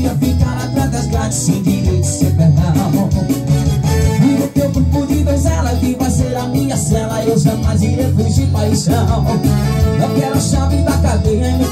ia ficar atrás das grades sem direito de ser perdão. E no teu corpo de donzela que vai ser a minha cela, eu jamais irei fugir paixão. Eu quero a chave da cadeia e me